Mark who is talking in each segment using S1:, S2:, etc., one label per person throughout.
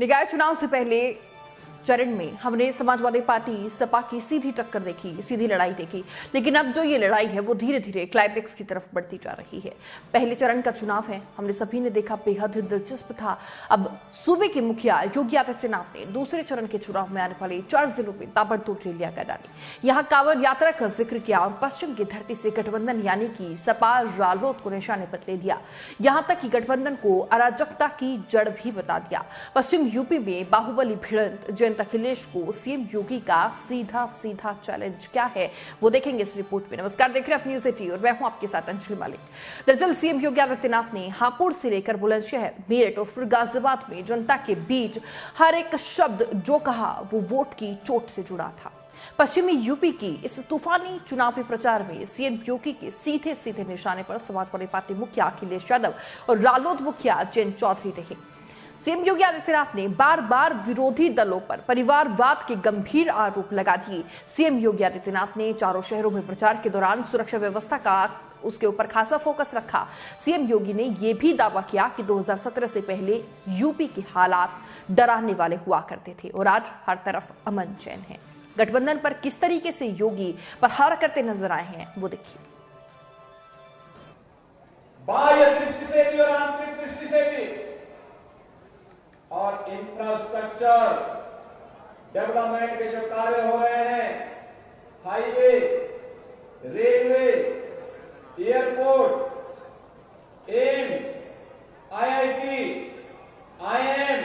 S1: निकाय चुनाव से पहले चरण में हमने समाजवादी पार्टी सपा की सीधी टक्कर देखी, सीधी लड़ाई देखी, लेकिन अब जो ये लड़ाई है वो धीरे धीरे क्लाइमेक्स की तरफ बढ़ती जा रही है। पहले चरण का चुनाव है, हमने सभी ने देखा, बेहद दिलचस्प था। अब सूबे के मुखिया योगी आदित्यनाथ ने दूसरे चरण के चुनाव में आने वाले 4 जिलों में ताबड़तोड़ रैलियां कर डाली। यहाँ कांवड़ यात्रा का जिक्र किया और पश्चिम की धरती से गठबंधन यानी कि सपा रालोद को निशाने पर ले लिया। यहाँ तक कि गठबंधन को अराजकता की जड़ भी बता दिया। पश्चिम यूपी में बाहुबली भिड़ंत अखिलेश को सीएम योगी का सीधा सीधा चैलेंज क्या है वो देखेंगे इस रिपोर्ट में। नमस्कार, देख रहे हैं न्यूज़ 18 और मैं हूं आपके साथ अंजलि मलिक। दरअसल सीएम योगी आदित्यनाथ ने हापुड़ से लेकर बुलंदशहर, मेरठ और फिर गाजियाबाद में जनता के बीच हर एक शब्द जो कहा वो वोट की चोट से जुड़ा था। पश्चिमी यूपी की इस तूफानी चुनावी प्रचार में सीएम योगी के सीधे सीधे निशाने पर समाजवादी पार्टी मुखिया अखिलेश यादव और रालोद मुखिया जयंत चौधरी रहे। सीएम योगी आदित्यनाथ ने बार बार विरोधी दलों पर परिवारवाद के गंभीर आरोप लगा दिए। सीएम योगी आदित्यनाथ ने चारों शहरों में प्रचार के दौरान सुरक्षा व्यवस्था का उसके ऊपर खासा फोकस रखा। सीएम योगी ने यह भी दावा किया कि 2017 से पहले यूपी के हालात डराने वाले हुआ करते थे और आज हर तरफ अमन चैन है। गठबंधन पर किस तरीके से योगी प्रहार करते नजर आए हैं वो देखिए।
S2: बाह्य दृष्टि से भी और आंतरिक दृष्टि से भी और इंफ्रास्ट्रक्चर डेवलपमेंट के जो कार्य हो रहे हैं, highway, railway, airport, AIIMS, IIT, IIM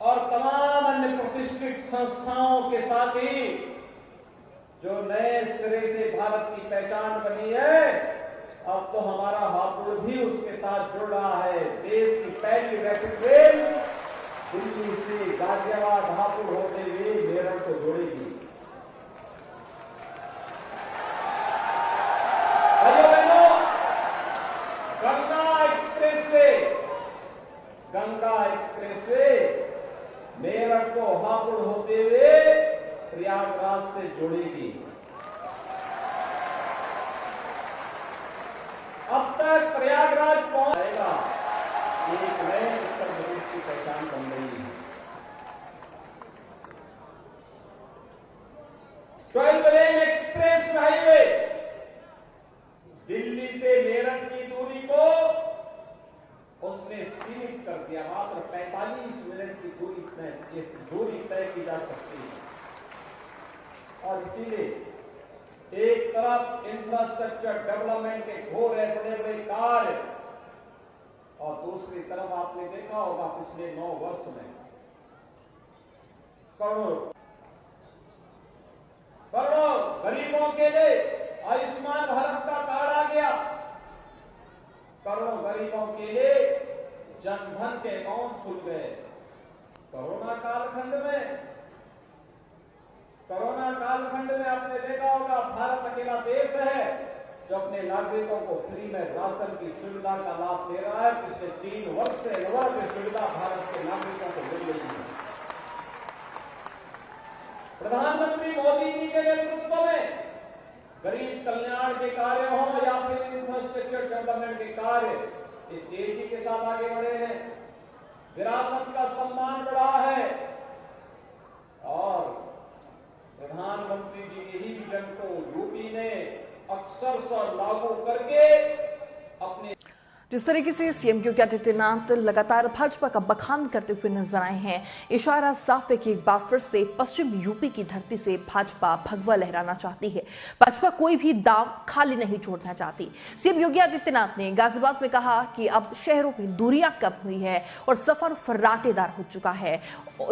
S2: और तमाम अन्य प्रतिष्ठित संस्थाओं के साथ ही जो नए सिरे से भारत की पहचान बनी है, अब तो हमारा हापुड़ भी उसके साथ जुड़ रहा है। देश की पहली रैपिड ट्रेन दिल्ली से गाजियाबाद हापुड़ होते हुए मेरठ को जोड़ेगी। भाइयों बहनों, गंगा एक्सप्रेस से मेरठ को हापुड़ होते हुए प्रयागराज से जोड़ेगी। अब तक प्रयागराज पहुंचेगा, एक नए उत्तर प्रदेश की पहचान बन रही है। 12 लेन एक्सप्रेस हाईवे दिल्ली से मेरठ की दूरी को उसने सीमित कर दिया। मात्र 45 मिनट की दूरी तय की जा सकती है और इसीलिए एक तरफ इंफ्रास्ट्रक्चर डेवलपमेंट के हो रहे बड़े बड़े कार्य और दूसरी तरफ आपने देखा होगा पिछले 9 वर्ष में करोड़ों गरीबों के लिए आयुष्मान भारत का कार्ड आ गया। करोड़ों गरीबों के लिए जनधन के अकाउंट खुल गए। कोरोना कालखंड में आपने देखा होगा भारत अकेला देश है जो अपने नागरिकों को फ्री में राशन की सुविधा का लाभ दे रहा है। पिछले 3 वर्ष से नई सुविधा भारत के नागरिकों को मिल रही है। प्रधानमंत्री मोदी जी के नेतृत्व में गरीब कल्याण के कार्य हो या फिर इंफ्रास्ट्रक्चर डेवलपमेंट के कार्य इस तेजी के साथ आगे बढ़े हैं। विरासत का सम्मान बढ़ा है और प्रधानमंत्री जी के ही विजन को यूपी ने अक्षरशः लागू करके अपने
S1: जिस तरीके से सीएम योगी आदित्यनाथ लगातार भाजपा का बखान करते हुए नजर आए हैं, इशारा साफ है कि एक बार फिर से पश्चिम यूपी की धरती से भाजपा भगवा लहराना चाहती है। भाजपा कोई भी दाव खाली नहीं छोड़ना चाहती। सीएम योगी आदित्यनाथ ने गाजियाबाद में कहा कि अब शहरों में दूरियां कम हुई है और सफर फर्राटेदार हो चुका है,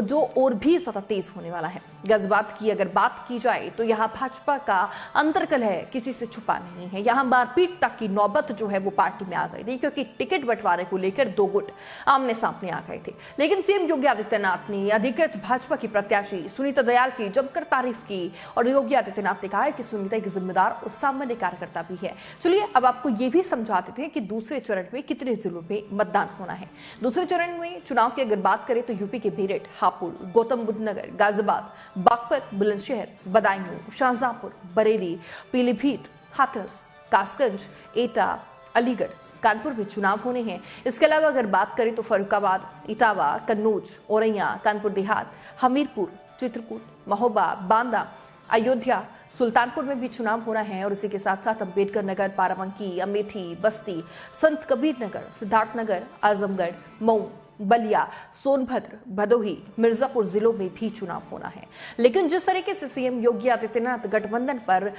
S1: जो और भी ज्यादा तेज होने वाला है। गाजियाबाद की अगर बात की जाए तो यहाँ भाजपा का अंतर्कलह किसी से छुपा नहीं है। यहाँ मारपीट तक की नौबत जो है वो पार्टी में आ गई थी, क्योंकि टिकट बंटवारे को लेकर 2 गुट आमने सामने आ गए थे। लेकिन सीएम योगी आदित्यनाथ ने अधिकृत भाजपा की प्रत्याशी सुनीता दयाल की जमकर तारीफ की और योगी आदित्यनाथ ने कहा है कि सुनीता एक जिम्मेदार और सामान्य कार्यकर्ता भी है। चलिए अब आपको यह भी समझा देते हैं कि दूसरे चरण में कितने जिलों में मतदान होना है। दूसरे चरण में चुनाव की अगर बात करें तो यूपी के मेरठ, हापुड़, गौतम बुद्ध नगर, गाजियाबाद, बागपत, बुलंदशहर, बदायूं, शाहजहांपुर, बरेली, पीलीभीत, हाथरस, कासगंज, एटा, अलीगढ़, कानपुर में चुनाव होने हैं। इसके अलावा अगर बात करें तो फर्रुखाबाद, इटावा, कन्नौज, औरैया, कानपुर देहात, हमीरपुर, चित्रकूट, महोबा, बांदा, अयोध्या, सुल्तानपुर में भी चुनाव होना है और इसी के साथ साथ अम्बेडकर नगर, बाराबंकी, अमेठी, बस्ती, संत कबीर नगर, सिद्धार्थनगर, आजमगढ़, मऊ, बलिया, सोनभद्र, भदोही, मिर्जापुर जिलों में भी चुनाव होना है। लेकिन जिस तरीके से सीएम योगी आदित्यनाथ गठबंधन पर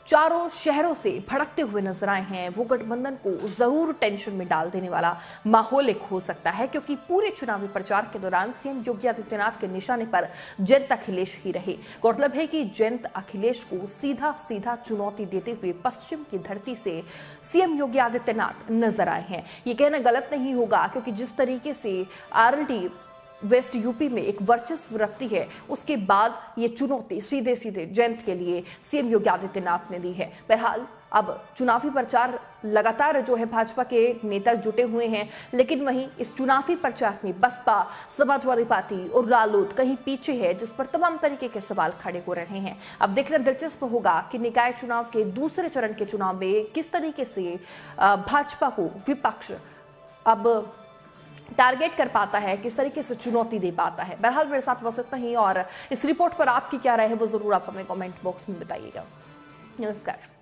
S1: चारों शहरों से भड़कते हुए नजर आए हैं, वो गठबंधन को जरूर टेंशन में डाल देने वाला माहौल एक हो सकता है, क्योंकि पूरे चुनावी प्रचार के दौरान सीएम योगी आदित्यनाथ के निशाने पर जयंत अखिलेश ही रहे। गौरतलब है कि जयंत अखिलेश को सीधा सीधा चुनौती देते हुए पश्चिम की धरती से सीएम योगी आदित्यनाथ नजर आए हैं। ये कहना गलत नहीं होगा, क्योंकि जिस तरीके से आरएलडी वेस्ट यूपी में एक वर्चस्व रखती है, उसके बाद ये चुनौती सीधे सीधे जयंत के लिए सीएम योगी आदित्यनाथ ने दी है। बहरहाल अब चुनावी प्रचार लगातार जो है भाजपा के नेता जुटे हुए हैं, लेकिन वहीं इस चुनावी प्रचार में बसपा, समाजवादी पार्टी और रालोद कहीं पीछे है, जिस पर तमाम तरीके के सवाल खड़े हो रहे हैं। अब देखना दिलचस्प होगा कि निकाय चुनाव के दूसरे चरण के चुनाव में किस तरीके से भाजपा को विपक्ष अब टारगेट कर पाता है, किस तरीके से चुनौती दे पाता है। बहरहाल मेरे साथ बस इतना ही, और इस रिपोर्ट पर आपकी क्या राय है वो जरूर आप हमें कमेंट बॉक्स में बताइएगा। नमस्कार।